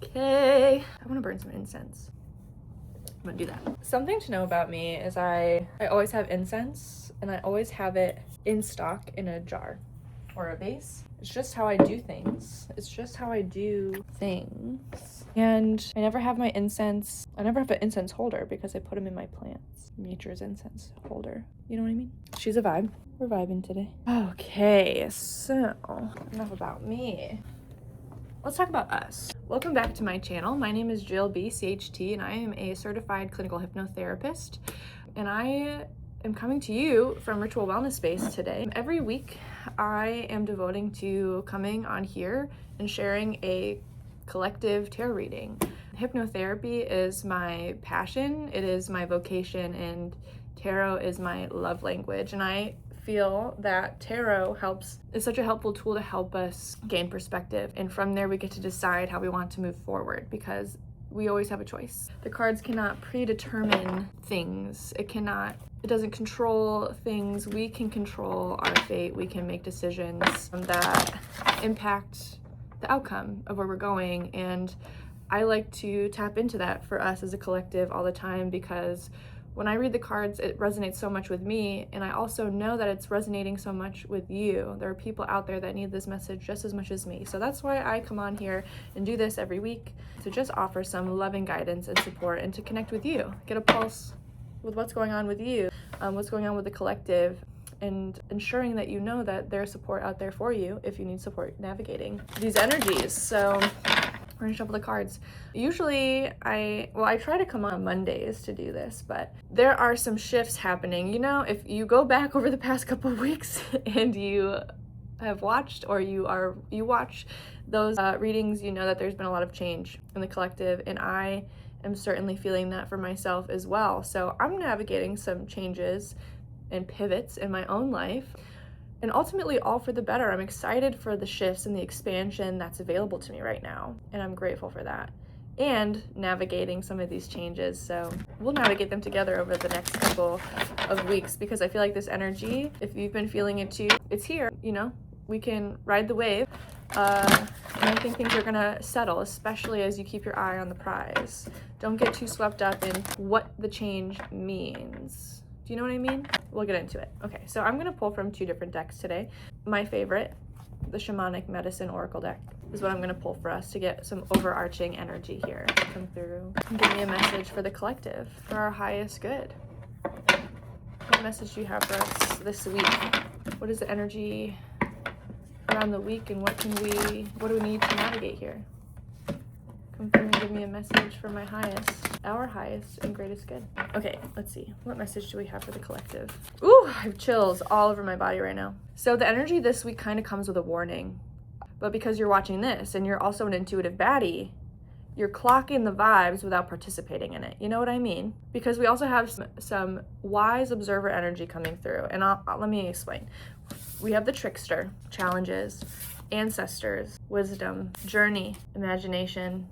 Okay, I want to burn some incense. I'm gonna do that. Something to know about me is I always have incense, and I always have it in stock in a jar or a vase. It's just how I do things. And I never have my incense. I never have an incense holder because I put them in my plants. Nature's incense holder. You know what I mean? She's a vibe. We're vibing today. Okay, so enough about me. Let's talk about us. Welcome back to my channel. My name is Jill B, CHT, and I am a certified clinical hypnotherapist. And I am coming to you from Ritual Wellness Space today. Every week, I am devoting to coming on here and sharing a collective tarot reading. Hypnotherapy is my passion, it is my vocation, and tarot is my love language. And I feel that tarot is such a helpful tool to help us gain perspective, and from there we get to decide how we want to move forward, because we always have a choice. The cards cannot predetermine things. It doesn't control things. We can control our fate. We can make decisions that impact the outcome of where we're going, and I like to tap into that for us as a collective all the time, because when I read the cards, it resonates so much with me, and I also know that it's resonating so much with you. There are people out there that need this message just as much as me. So that's why I come on here and do this every week, to just offer some loving guidance and support, and to connect with you, get a pulse with what's going on with you, what's going on with the collective, and ensuring that you know that there's support out there for you if you need support navigating these energies. So we're gonna shuffle the cards. Usually I try to come on Mondays to do this, but there are some shifts happening. You know, if you go back over the past couple of weeks and you have watched, or you watch those readings, you know that there's been a lot of change in the collective, and I am certainly feeling that for myself as well. So I'm navigating some changes and pivots in my own life, and ultimately all for the better. I'm excited for the shifts and the expansion that's available to me right now, and I'm grateful for that, and navigating some of these changes. So we'll navigate them together over the next couple of weeks, because I feel like this energy, if you've been feeling it too, it's here. You know, we can ride the wave, and I think things are gonna settle, especially as you keep your eye on the prize. Don't get too swept up in what the change means. Do you know what I mean? We'll get into it. Okay, so I'm gonna pull from two different decks today. My favorite, the Shamanic Medicine Oracle deck, is what I'm gonna pull for us to get some overarching energy here. Come through and give me a message for the collective, for our highest good. What message do you have for us this week? What is the energy around the week, and what do we need to navigate here? Come through and give me a message for my highest, our highest and greatest good. Okay, let's see. What message do we have for the collective? Ooh, I have chills all over my body right now. So the energy this week kind of comes with a warning. But because you're watching this and you're also an intuitive baddie, you're clocking the vibes without participating in it. You know what I mean? Because we also have some wise observer energy coming through. And let me explain. We have the trickster, challenges, ancestors, wisdom, journey, imagination,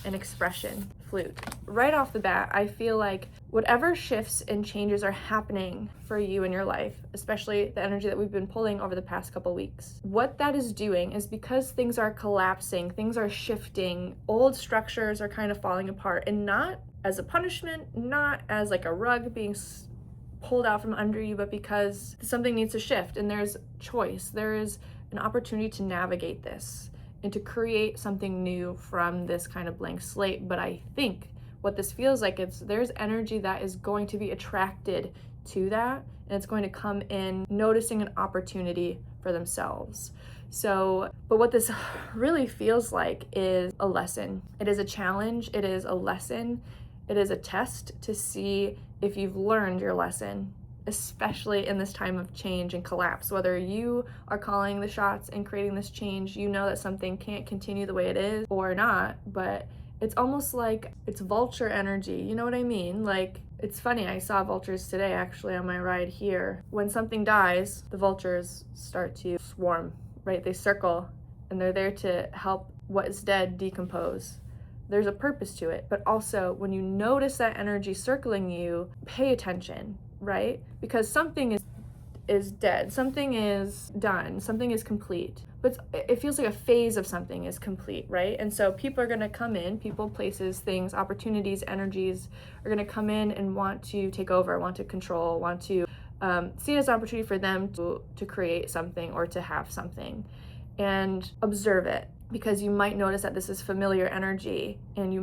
and expression, flute. Right off the bat, I feel like whatever shifts and changes are happening for you in your life, especially the energy that we've been pulling over the past couple weeks, what that is doing is, because things are collapsing, things are shifting, old structures are kind of falling apart, and not as a punishment, not as like a rug being pulled out from under you, but because something needs to shift, and there's choice. There is an opportunity to navigate this and to create something new from this kind of blank slate. But I think what this feels like, there's energy that is going to be attracted to that, and it's going to come in noticing an opportunity for themselves. So, but what this really feels like is a lesson. It is a challenge, it is a lesson, it is a test to see if you've learned your lesson, especially in this time of change and collapse. Whether you are calling the shots and creating this change, you know that something can't continue the way it is or not, but it's almost like it's vulture energy. You know what I mean? Like, it's funny, I saw vultures today actually on my ride here. When something dies, the vultures start to swarm, right? They circle, and they're there to help what is dead decompose. There's a purpose to it, but also when you notice that energy circling you, pay attention, right? Because something is dead, something is done, something is complete, but it feels like a phase of something is complete, right? And so people are going to come in, people, places, things, opportunities, energies are going to come in and want to take over, want to control, want to see it as an opportunity for them to create something or to have something. And observe it, because you might notice that this is familiar energy, and you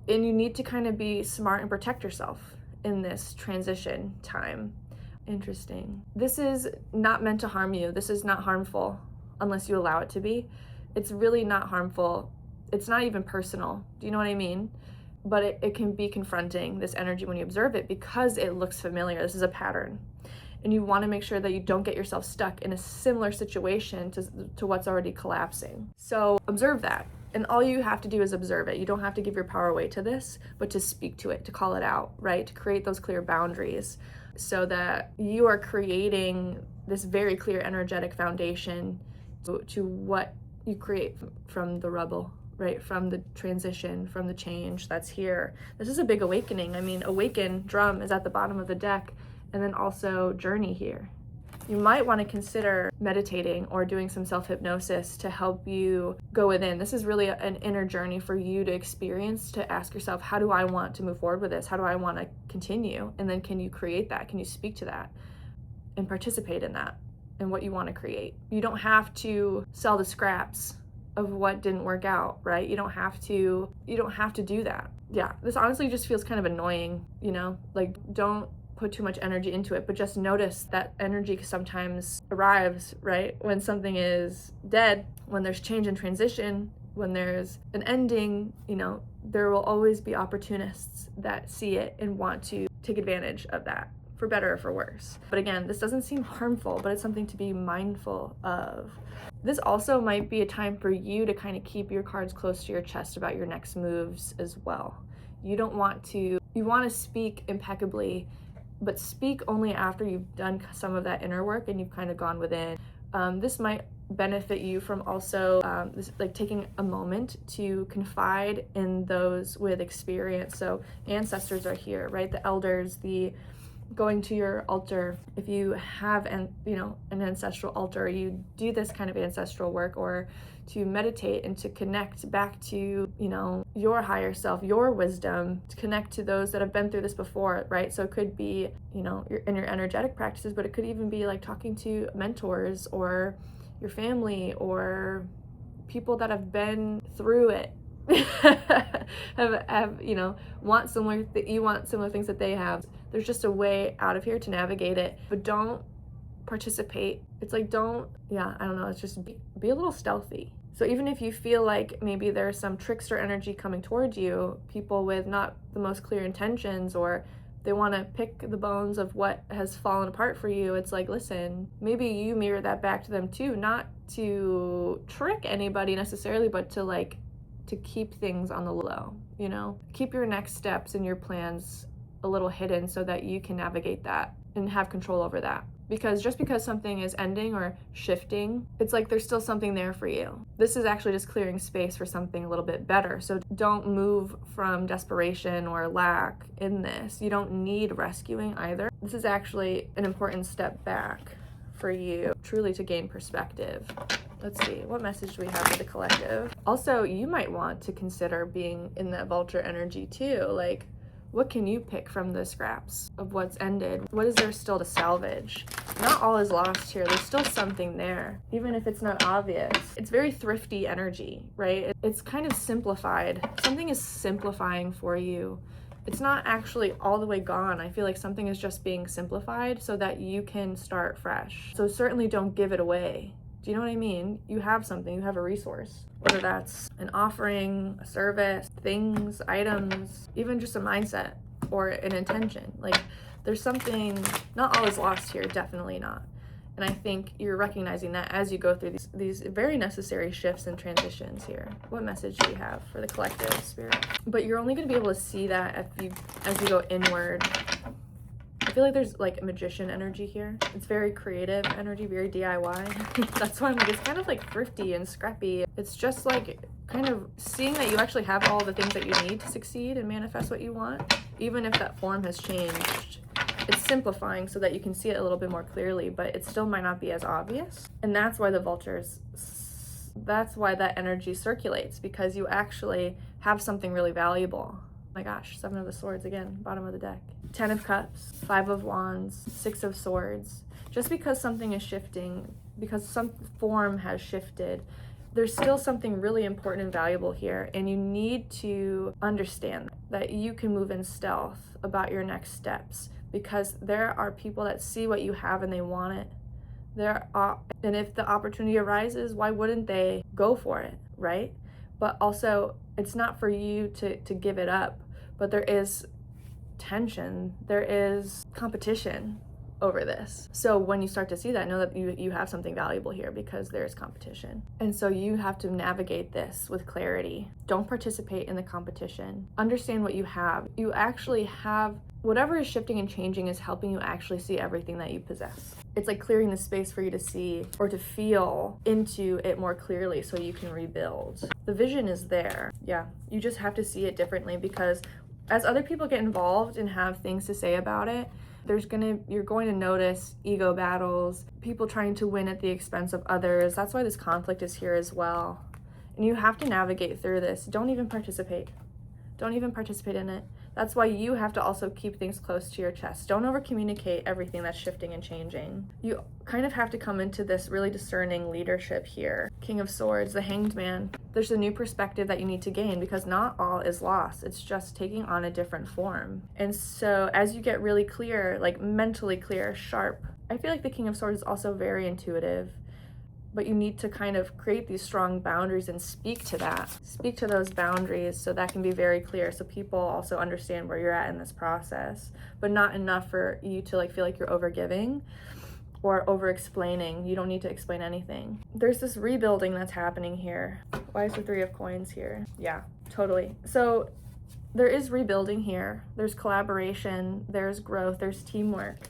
need to kind of be smart and protect yourself in this transition time. Interesting. This is not meant to harm you. This is not harmful unless you allow it to be. It's really not harmful. It's not even personal. Do you know what I mean? But it can be confronting, this energy, when you observe it, because it looks familiar. This is a pattern. And you want to make sure that you don't get yourself stuck in a similar situation to what's already collapsing. So observe that. And all you have to do is observe it. You don't have to give your power away to this, but to speak to it, to call it out, right? To create those clear boundaries so that you are creating this very clear energetic foundation to what you create from the rubble, right? From the transition, from the change that's here. This is a big awakening. I mean, awaken drum is at the bottom of the deck, and then also journey here. You might want to consider meditating or doing some self-hypnosis to help you go within. This is really an inner journey for you to experience, to ask yourself, how do I want to move forward with this? How do I want to continue? And then can you create that? Can you speak to that and participate in that and what you want to create? You don't have to sell the scraps of what didn't work out, right? You don't have to do that. Yeah, this honestly just feels kind of annoying, you know? Like, don't put too much energy into it, but just notice that energy sometimes arrives, right? When something is dead, when there's change and transition, when there's an ending, you know, there will always be opportunists that see it and want to take advantage of that, for better or for worse. But again, this doesn't seem harmful, but it's something to be mindful of. This also might be a time for you to kind of keep your cards close to your chest about your next moves as well. You want to speak impeccably, but speak only after you've done some of that inner work and you've kind of gone within. This might benefit you from also taking a moment to confide in those with experience. So ancestors are here, right? The elders, the going to your altar. If you have an ancestral altar, you do this kind of ancestral work, or to meditate and to connect back to, your higher self, your wisdom, to connect to those that have been through this before, right? So it could be, in your energetic practices, but it could even be like talking to mentors or your family or people that have been through it. Want similar things that they have. There's just a way out of here to navigate it, but don't participate. It's like, it's just be a little stealthy. So even if you feel like maybe there's some trickster energy coming towards you, people with not the most clear intentions, or they want to pick the bones of what has fallen apart for you, it's like, listen, maybe you mirror that back to them too, not to trick anybody necessarily, but to keep things on the low, keep your next steps and your plans a little hidden so that you can navigate that and have control over that. Because just because something is ending or shifting, it's like there's still something there for you. This is actually just clearing space for something a little bit better. So don't move from desperation or lack in this. You don't need rescuing either. This is actually an important step back for you, truly, to gain perspective. Let's see, what message do we have for the collective? Also, you might want to consider being in that vulture energy too. Like, what can you pick from the scraps of what's ended? What is there still to salvage? Not all is lost here. There's still something there, even if it's not obvious. It's very thrifty energy, right? It's kind of simplified. Something is simplifying for you. It's not actually all the way gone. I feel like something is just being simplified so that you can start fresh. So certainly don't give it away. Do you know what I mean? You have something, you have a resource. Whether that's an offering, a service, things, items, even just a mindset or an intention. Like, there's something, not all is lost here, definitely not. And I think you're recognizing that as you go through these very necessary shifts and transitions here. What message do you have for the collective spirit? But you're only going to be able to see that as you go inward. I feel like there's like magician energy here. It's very creative energy, very DIY. That's why I'm like, it's kind of like thrifty and scrappy. It's just like kind of seeing that you actually have all the things that you need to succeed and manifest what you want, even if that form has changed. It's simplifying so that you can see it a little bit more clearly, but it still might not be as obvious. And that's why that's why that energy circulates, because you actually have something really valuable. Oh my gosh, 7 of the Swords again, bottom of the deck. 10 of Cups, 5 of Wands, 6 of Swords. Just because something is shifting, because some form has shifted, there's still something really important and valuable here, and you need to understand that you can move in stealth about your next steps, because there are people that see what you have and they want it. And if the opportunity arises, why wouldn't they go for it, right? But also, it's not for you to give it up, but there is tension, there is competition over this. So when you start to see that, know that you have something valuable here, because there's competition. And so you have to navigate this with clarity. Don't participate in the competition. Understand what you have. You actually have, whatever is shifting and changing is helping you actually see everything that you possess. It's like clearing the space for you to see or to feel into it more clearly so you can rebuild. The vision is there. Yeah, you just have to see it differently, because as other people get involved and have things to say about it, you're going to notice ego battles, people trying to win at the expense of others. That's why this conflict is here as well. And you have to navigate through this. Don't even participate. Don't even participate in it. That's why you have to also keep things close to your chest. Don't over communicate everything that's shifting and changing. You kind of have to come into this really discerning leadership here. King of Swords, the Hanged Man. There's a new perspective that you need to gain, because not all is lost. It's just taking on a different form. And so as you get really clear, like mentally clear, sharp, I feel like the King of Swords is also very intuitive. But you need to kind of create these strong boundaries and speak to that. Speak to those boundaries so that can be very clear, so people also understand where you're at in this process, but not enough for you to feel like you're overgiving or over-explaining. You don't need to explain anything. There's this rebuilding that's happening here. Why is the 3 of Coins here? Yeah, totally. So there is rebuilding here. There's collaboration, there's growth, there's teamwork.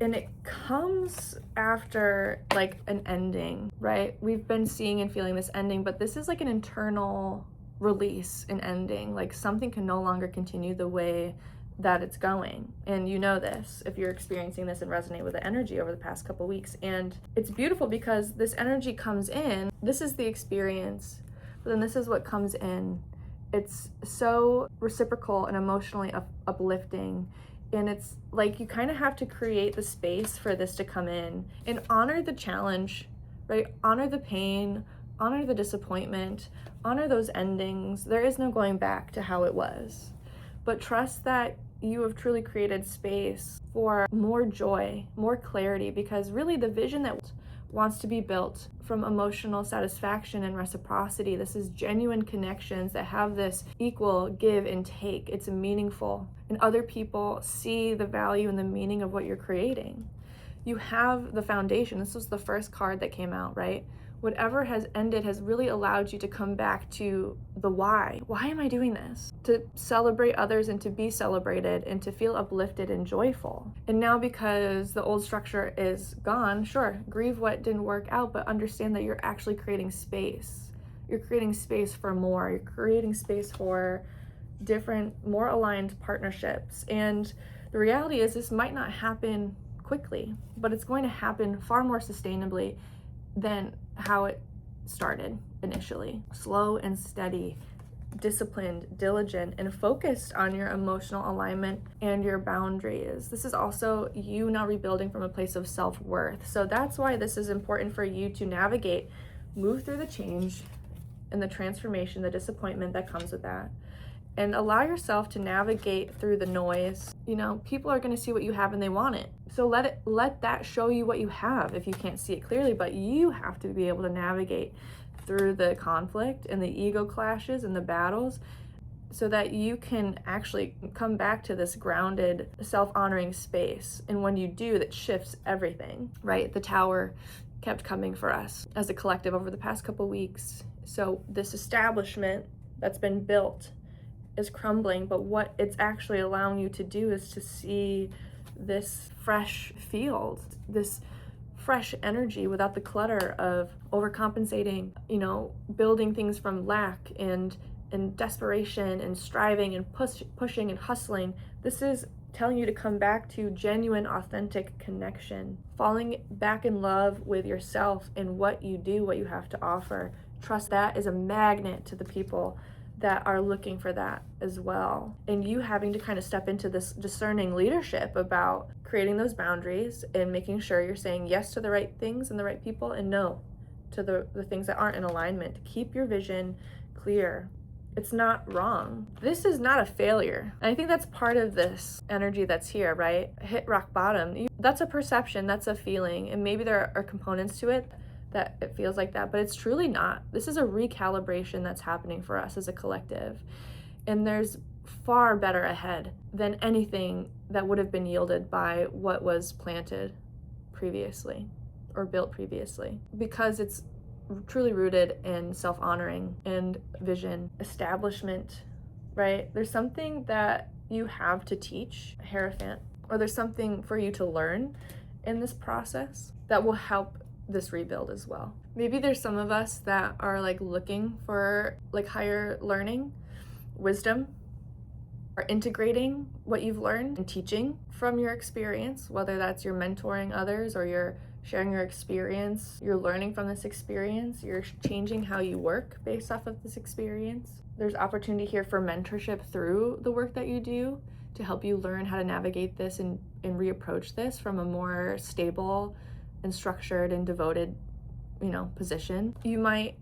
And it comes after an ending, right? We've been seeing and feeling this ending, but this is like an internal release, an ending. Like something can no longer continue the way that it's going. And you know this if you're experiencing this and resonate with the energy over the past couple weeks. And it's beautiful because this energy comes in. This is the experience, but then this is what comes in. It's so reciprocal and emotionally uplifting. And it's like you kind of have to create the space for this to come in and honor the challenge, right? Honor the pain, honor the disappointment, honor those endings. There is no going back to how it was. But trust that you have truly created space for more joy, more clarity, because really the vision that wants to be built from emotional satisfaction and reciprocity. This is genuine connections that have this equal give and take. It's meaningful, and other people see the value and the meaning of what you're creating. You have the foundation. This was the first card that came out, right? Whatever has ended has really allowed you to come back to the why. Why am I doing this? To celebrate others and to be celebrated and to feel uplifted and joyful. And now because the old structure is gone, sure, grieve what didn't work out, but understand that you're actually creating space. You're creating space for more. You're creating space for different, more aligned partnerships. And the reality is this might not happen quickly, but it's going to happen far more sustainably than how it started initially. Slow and steady, disciplined, diligent, and focused on your emotional alignment and your boundaries. This is also you now rebuilding from a place of self-worth. So that's why this is important for you to navigate, move through the change and the transformation, the disappointment that comes with that, and allow yourself to navigate through the noise. You know, people are going to see what you have and they want it. So let that show you what you have if you can't see it clearly, but you have to be able to navigate through the conflict and the ego clashes and the battles so that you can actually come back to this grounded, self-honoring space. And when you do, that shifts everything, right? The Tower kept coming for us as a collective over the past couple weeks. So this establishment that's been built is crumbling, but what it's actually allowing you to do is to see this fresh field, this fresh energy without the clutter of overcompensating, you know, building things from lack and desperation and striving and pushing and hustling. This is telling you to come back to genuine, authentic connection, falling back in love with yourself and what you do, what you have to offer. Trust that is a magnet to the people that are looking for that as well. And you having to kind of step into this discerning leadership about creating those boundaries and making sure you're saying yes to the right things and the right people, and no to the things that aren't in alignment. Keep your vision clear. It's not wrong. This is not a failure. And I think that's part of this energy that's here, right? Hit rock bottom. That's a perception, that's a feeling, and maybe there are components to it that it feels like that, but it's truly not. This is a recalibration that's happening for us as a collective. And there's far better ahead than anything that would have been yielded by what was planted previously or built previously, because it's truly rooted in self-honoring and vision establishment, right? There's something that you have to teach a Hierophant, or there's something for you to learn in this process that will help this rebuild as well. Maybe there's some of us that are like looking for like higher learning, wisdom, or integrating what you've learned and teaching from your experience, whether that's you're mentoring others or you're sharing your experience, you're learning from this experience, you're changing how you work based off of this experience. There's opportunity here for mentorship through the work that you do to help you learn how to navigate this and reapproach this from a more stable and structured and devoted, position. You might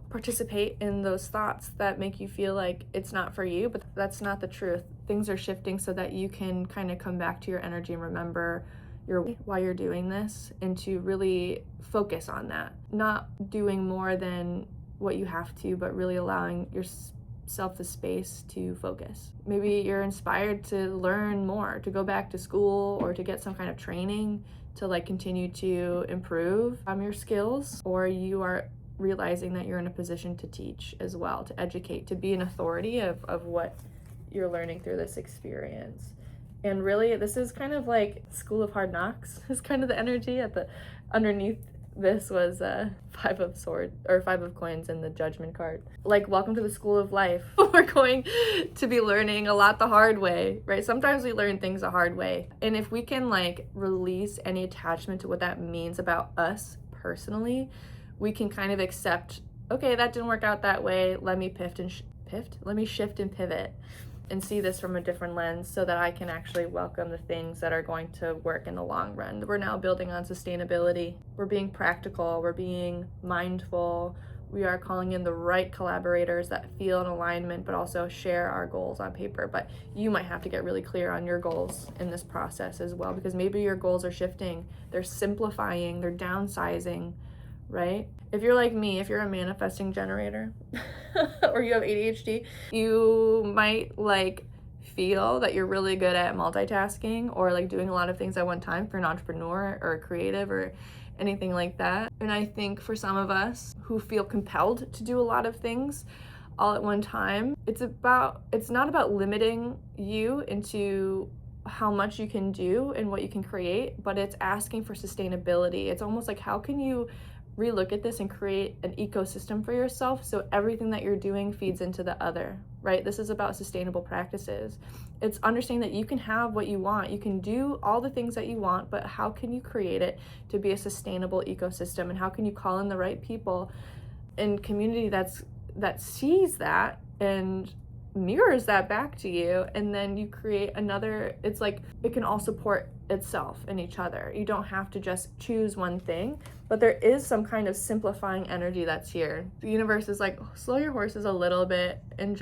participate in those thoughts that make you feel like it's not for you, but that's not the truth. Things are shifting so that you can kind of come back to your energy and remember why you're doing this, and to really focus on that. Not doing more than what you have to, but really allowing yourself the space to focus. Maybe you're inspired to learn more, to go back to school or to get some kind of training to like continue to improve your skills, or you are realizing that you're in a position to teach as well, to educate, to be an authority of what you're learning through this experience. And really, this is kind of like School of Hard Knocks is kind of the energy at the underneath. This was 5 of swords, or 5 of coins, in the Judgment card. Like, welcome to the school of life. We're going to be learning a lot the hard way, right? Sometimes we learn things the hard way. And if we can like release any attachment to what that means about us personally, we can kind of accept, okay, that didn't work out that way. Let me let me shift and pivot and see this from a different lens, so that I can actually welcome the things that are going to work in the long run. We're now building on sustainability. We're being practical. We're being mindful. We are calling in the right collaborators that feel in alignment, but also share our goals on paper. But you might have to get really clear on your goals in this process as well, because maybe your goals are shifting. They're simplifying, they're downsizing, right? If you're like me, if you're a manifesting generator or you have ADHD, you might like feel that you're really good at multitasking or like doing a lot of things at one time, for an entrepreneur or a creative or anything like that. And I think for some of us who feel compelled to do a lot of things all at one time, it's not about limiting you into how much you can do and what you can create, but it's asking for sustainability. It's almost like, how can you relook at this and create an ecosystem for yourself so everything that you're doing feeds into the other, right? This is about sustainable practices. It's understanding that you can have what you want, you can do all the things that you want, but how can you create it to be a sustainable ecosystem? And how can you call in the right people and community that sees that and mirrors that back to you, and then you create another. It's like it can all support itself and each other. You don't have to just choose one thing, but there is some kind of simplifying energy that's here. The universe is like, slow your horses a little bit, and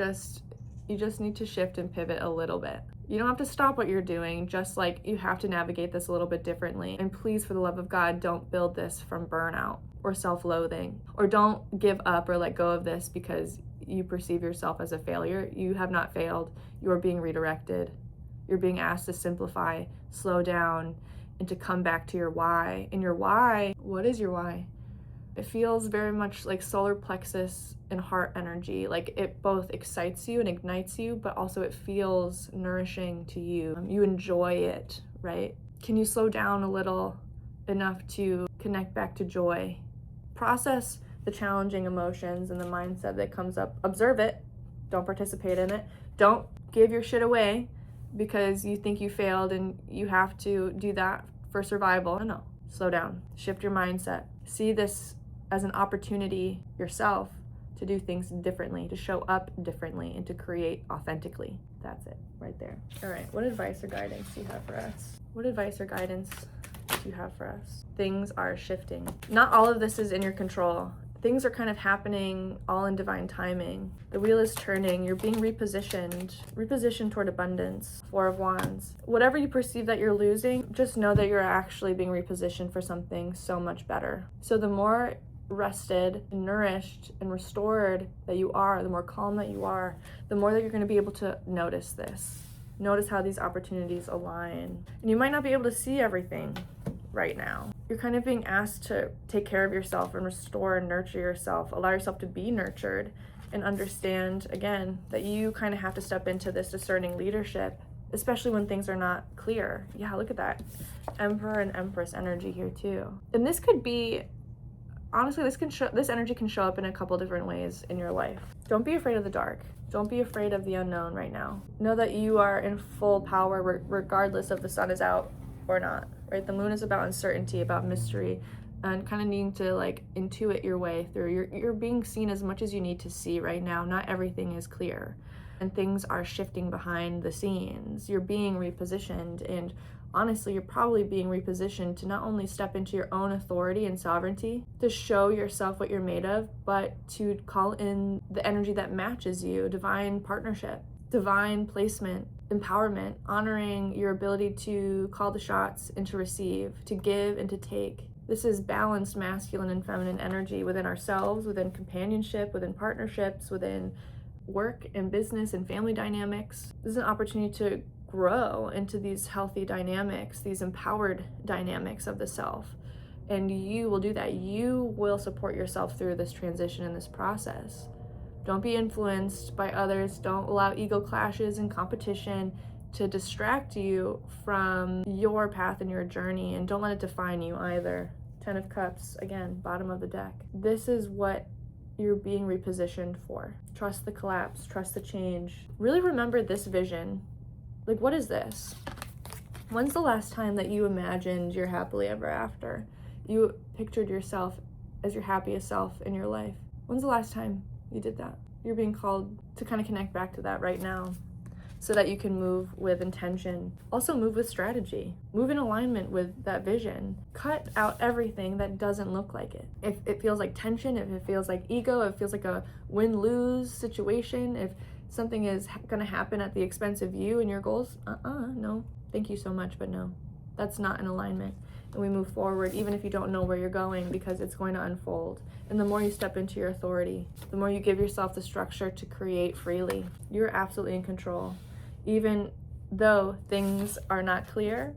you just need to shift and pivot a little bit. You don't have to stop what you're doing, just like you have to navigate this a little bit differently. And please, for the love of God, don't build this from burnout or self-loathing, or don't give up or let go of this because you perceive yourself as a failure. You have not failed. You are being redirected. You're being asked to simplify, slow down, and to come back to your why. And your why, what is your why? It feels very much like solar plexus and heart energy. Like it both excites you and ignites you, but also it feels nourishing to you. You enjoy it, right? Can you slow down a little enough to connect back to joy? Process the challenging emotions and the mindset that comes up. Observe it. Don't participate in it. Don't give your shit away. because you think you failed and you have to do that for survival. No, slow down, shift your mindset. See this as an opportunity yourself to do things differently, to show up differently, and to create authentically. That's it right there. All right, what advice or guidance do you have for us? What advice or guidance do you have for us? Things are shifting. Not all of this is in your control. Things are kind of happening all in divine timing. The wheel is turning. You're being repositioned toward abundance. Four of Wands. Whatever you perceive that you're losing, just know that you're actually being repositioned for something so much better. So the more rested, nourished, and restored that you are, the more calm that you are, the more that you're going to be able to notice this. Notice how these opportunities align. And you might not be able to see everything right now. You're kind of being asked to take care of yourself and restore and nurture yourself. Allow yourself to be nurtured and understand, again, that you kind of have to step into this discerning leadership, especially when things are not clear. Yeah, look at that. Emperor and Empress energy here too. And this could be, honestly, this energy can show up in a couple different ways in your life. Don't be afraid of the dark. Don't be afraid of the unknown right now. Know that you are in full power regardless of the sun is out or not, right? The moon is about uncertainty, about mystery, and kind of needing to like intuit your way through. You're being seen as much as you need to see right now. Not everything is clear, and things are shifting behind the scenes. You're being repositioned, and honestly, you're probably being repositioned to not only step into your own authority and sovereignty, to show yourself what you're made of, but to call in the energy that matches you, divine partnership, divine placement, empowerment, honoring your ability to call the shots and to receive, to give and to take. This is balanced masculine and feminine energy within ourselves, within companionship, within partnerships, within work and business and family dynamics. This is an opportunity to grow into these healthy dynamics, these empowered dynamics of the self. And you will do that. You will support yourself through this transition and this process. Don't be influenced by others. Don't allow ego clashes and competition to distract you from your path and your journey. And don't let it define you either. 10 of Cups, again, bottom of the deck. This is what you're being repositioned for. Trust the collapse, trust the change. Really remember this vision. Like, what is this? When's the last time that you imagined your happily ever after? You pictured yourself as your happiest self in your life. When's the last time you did that? You're being called to kind of connect back to that right now so that you can move with intention. Also move with strategy. Move in alignment with that vision. Cut out everything that doesn't look like it. If it feels like tension, if it feels like ego, if it feels like a win-lose situation, if something is gonna happen at the expense of you and your goals, no. Thank you so much, but no. That's not in alignment. And we move forward even if you don't know where you're going, because it's going to unfold. And the more you step into your authority, the more you give yourself the structure to create freely. You're absolutely in control. Even though things are not clear,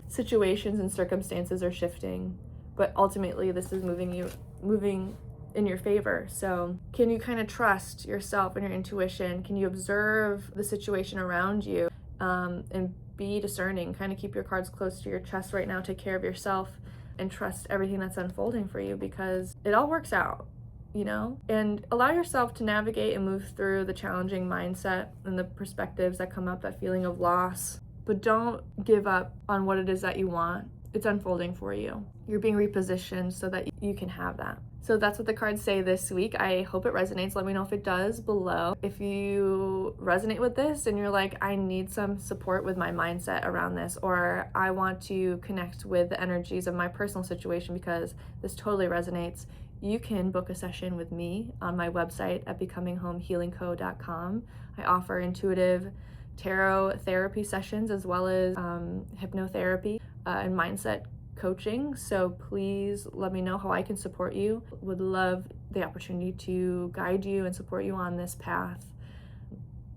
situations and circumstances are shifting, but ultimately this is moving in your favor. So can you kind of trust yourself and your intuition? Can you observe the situation around you and be discerning? Kind of keep your cards close to your chest right now. Take care of yourself and trust everything that's unfolding for you, because it all works out, you know? And allow yourself to navigate and move through the challenging mindset and the perspectives that come up, that feeling of loss. But don't give up on what it is that you want. It's unfolding for you. You're being repositioned so that you can have that. So that's what the cards say this week. I hope it resonates. Let me know if it does below. If you resonate with this and you're like, I need some support with my mindset around this, or I want to connect with the energies of my personal situation because this totally resonates, you can book a session with me on my website at becominghomehealingco.com. I offer intuitive tarot therapy sessions as well as hypnotherapy and mindset coaching. So please let me know how I can support you. Would love the opportunity to guide you and support you on this path.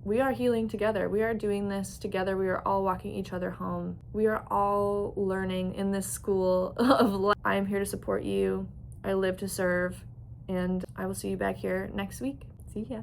We are healing together. We are doing this together. We are all walking each other home. We are all learning in this school of life. I am here to support you. I live to serve, and I will see you back here next week. See ya.